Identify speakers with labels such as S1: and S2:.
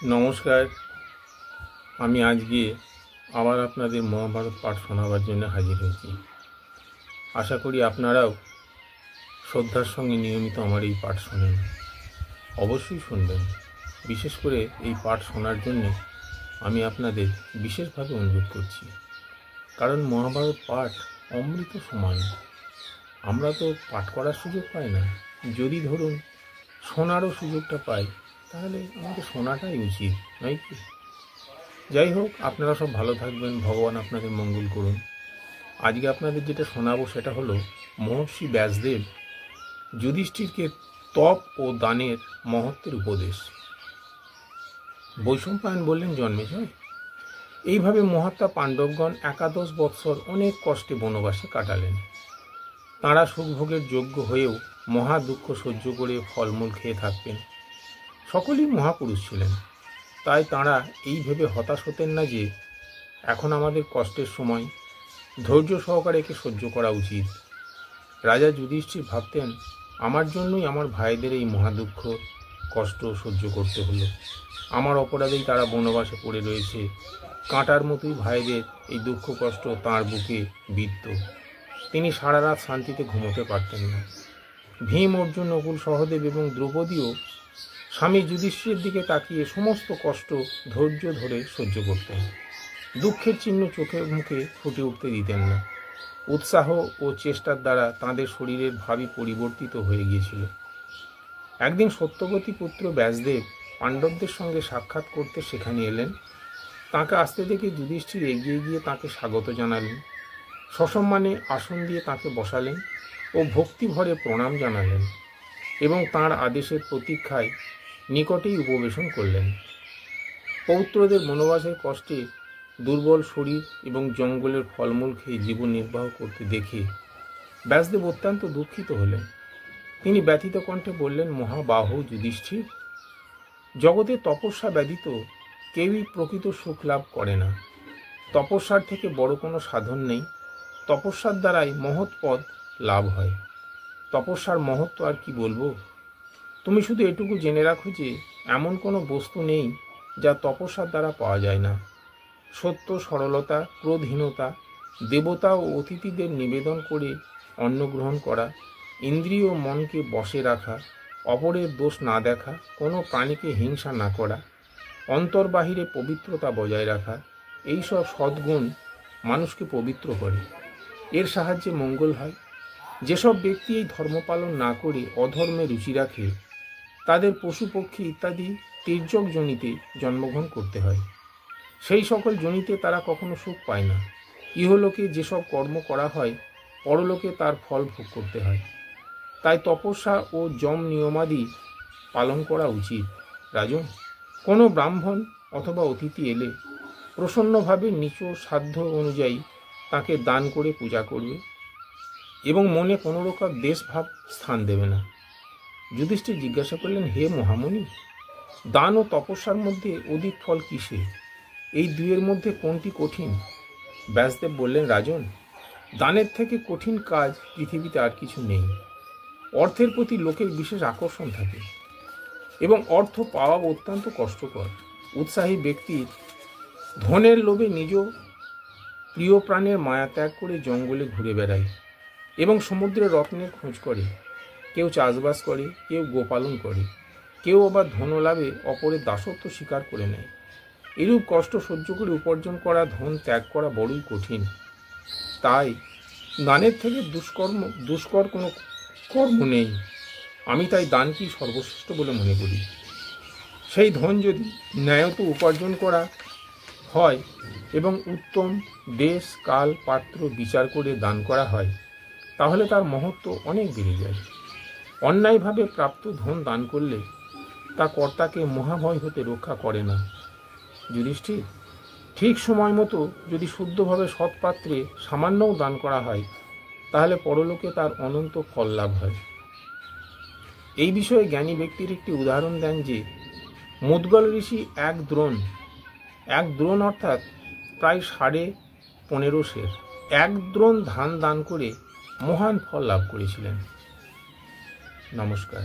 S1: নমস্কার। আমি আজকে আবার আপনাদের মহাভারত পাঠ শোনাবার জন্য হাজির হয়েছি। আশা করি আপনারাও শ্রদ্ধার সঙ্গে নিয়মিত আমার এই পাঠ শোনেন। অবশ্যই শুনবেন। বিশেষ করে এই পাঠ শোনার জন্য আমি আপনাদের বিশেষভাবে অনুরোধ করছি, কারণ মহাভারত পাঠ অমৃত সমান। আমরা তো পাঠ করার সুযোগ পাই না, যদি ধরুন শোনারও সুযোগটা পাই তাহলে আমাদের শোনাটাই উচিত, নয় কি? যাই হোক, আপনারা সব ভালো থাকবেন, ভগবান আপনাদের মঙ্গল করুন। আজকে আপনাদের যেটা শোনাবো সেটা হলো মহর্ষি ব্যাসদেব যুধিষ্ঠিরকে তপ ও দানের মহত্বের উপদেশ। বৈশম্পায়ন বললেন, জন্মেজয়, এইভাবে মহাত্মা পাণ্ডবগণ 11 বৎসর অনেক কষ্টে বনবাসে কাটালেন। তাঁরা সুখভোগের যোগ্য হয়েও মহা দুঃখ সহ্য করে ফলমূল খেয়ে থাকতেন। সকলেই মহাপুরুষ ছিলেন, তাই তাঁরা এই ভেবে হতাশ হতেন না যে এখন আমাদের কষ্টের সময়, ধৈর্য সহকারে একে সহ্য করা উচিত। রাজা যুধিষ্ঠির ভাবতেন, আমার জন্যই আমার ভাইদের এই মহাদুঃখ কষ্ট সহ্য করতে হলো। আমার অপরাধেই তারা বনবাসে পড়ে রয়েছে। কাঁটার মতোই ভাইদের এই দুঃখ কষ্ট তাঁর বুকে বিদ্ধ। তিনি সারা রাত শান্তিতে ঘুমোতে পারতেন না। ভীম, অর্জুন, নকুল, সহদেব এবং দ্রৌপদীও স্বামী যুধিষ্ঠিরের দিকে তাকিয়ে সমস্ত কষ্ট ধৈর্য ধরে সহ্য করতেন। দুঃখের চিহ্ন চোখে মুখে ফুটে উঠতে দিতেন না। উৎসাহ ও চেষ্টার দ্বারা তাঁদের শরীরের ভাবই পরিবর্তিত হয়ে গিয়েছিল। একদিন সত্যবতী পুত্র ব্যাসদেব পাণ্ডবদের সঙ্গে সাক্ষাৎ করতে সেখানে এলেন। তাঁকে আসতে দেখে যুধিষ্ঠির এগিয়ে গিয়ে তাঁকে স্বাগত জানালেন, সসম্মানে আসন দিয়ে তাঁকে বসালেন ও ভক্তি ভরে প্রণাম জানালেন এবং তাঁর আদেশের প্রতীক্ষায় নিকটেই উপবেশন করলেন। পৌত্রদের বনবাসের কষ্টে দুর্বল শরীর এবং জঙ্গলের ফলমূল খেয়ে জীবন নির্বাহ করতে দেখে ব্যাসদেব অত্যন্ত দুঃখিত হলেন। তিনি ব্যথিত কণ্ঠে বললেন, মহাবাহু যুধিষ্ঠির, জগতে তপস্যা ব্যতীত কেউই প্রকৃত সুখ লাভ করে না। তপস্যার থেকে বড় কোনো সাধন নেই। তপস্যার দ্বারাই মহৎ পদ লাভ হয়। তপস্যার মহত্ব আর কি বলবো। তুমি শুধু এটুকু জেনে রাখো যে এমন কোনো বস্তু নেই যা তপস্যার দ্বারা পাওয়া যায় না। সত্য, সরলতা, ক্রোধহীনতা, দেবতা ও অতিথিদের নিবেদন করে অন্ন গ্রহণ করা, ইন্দ্রিয় মনকে বশে রাখা, অপরের দোষ না দেখা, কোনো প্রাণীকে হিংসা না করা, অন্তর্বাহিরে পবিত্রতা বজায় রাখা, এইসব সদ্গুণ মানুষকে পবিত্র করে। এর সাহায্যে মঙ্গল হয়। যেসব ব্যক্তি এই ধর্ম পালন না করে অধর্মে রুচি রাখে, তাদের পশু পক্ষী ইত্যাদি তির্যক যোনিতে জন্মগ্রহণ করতে হয়। সেই সকল যোনিতে তারা কখনো সুখ পায় না। ইহলোকে যেসব কর্ম করা হয়, পরলোকে তার ফল ভোগ করতে হয়। তাই তপস্যা ও যম নিয়মাদি পালন করা উচিত। রাজন, কোনো ব্রাহ্মণ অথবা অতিথি এলে প্রসন্নভাবে নিজ সাধ্য অনুযায়ী তাকে দান করে পূজা করবে এবং মনে কোনো রকম দেশভাব স্থান দেবে না। যুধিষ্ঠির জিজ্ঞাসা করলেন, হে মহামুনি, দান ও তপস্যার মধ্যে অধিক ফল কিসে? এই দুইয়ের মধ্যে কোনটি কঠিন? ব্যাসদেব বললেন, রাজন, দানের থেকে কঠিন কাজ পৃথিবীতে আর কিছু নেই। অর্থের প্রতি লোকের বিশেষ আকর্ষণ থাকে এবং অর্থ পাওয়া অত্যন্ত কষ্টকর। উৎসাহী ব্যক্তির ধনের লোভে নিজ প্রিয় প্রাণের মায়া ত্যাগ করে জঙ্গলে ঘুরে বেড়ায় এবং সমুদ্রে রত্নের খোঁজ করে। কেউ চাষবাস করে, কেউ গোপালন করে, কেউ আবার ধনলাভে অপরের দাসত্ব স্বীকার করে নেয়। এরূপ কষ্ট সহ্য করে উপার্জন করা ধন ত্যাগ করা বড়ই কঠিন। তাই দানের থেকে দুষ্কর কোনো কর্ম নেই। আমি তাই দানকেই সর্বশ্রেষ্ঠ বলে মনে করি। সেই ধন যদি ন্যায়ত উপার্জন করা হয় এবং উত্তম দেশ, কাল, পাত্র বিচার করে দান করা হয়, তাহলে তার মহত্ব অনেক বেড়ে যায়। অন্যায়ভাবে প্রাপ্ত ধন দান করলে তা কর্তাকে মহাভয় হতে রক্ষা করে না। যুধিষ্ঠির, ঠিক সময় মতো যদি শুদ্ধভাবে সৎপাত্রে সামান্যও দান করা হয়, তাহলে পরলোকে তার অনন্ত ফল লাভ হয়। এই বিষয়ে জ্ঞানী ব্যক্তির একটি উদাহরণ দেন যে, মুদ্গল ঋষি এক দ্রোণ অর্থাৎ প্রায় 15.5 সের এক দ্রোণ ধান দান করে মহান ফল লাভ করেছিলেন। নমস্কার।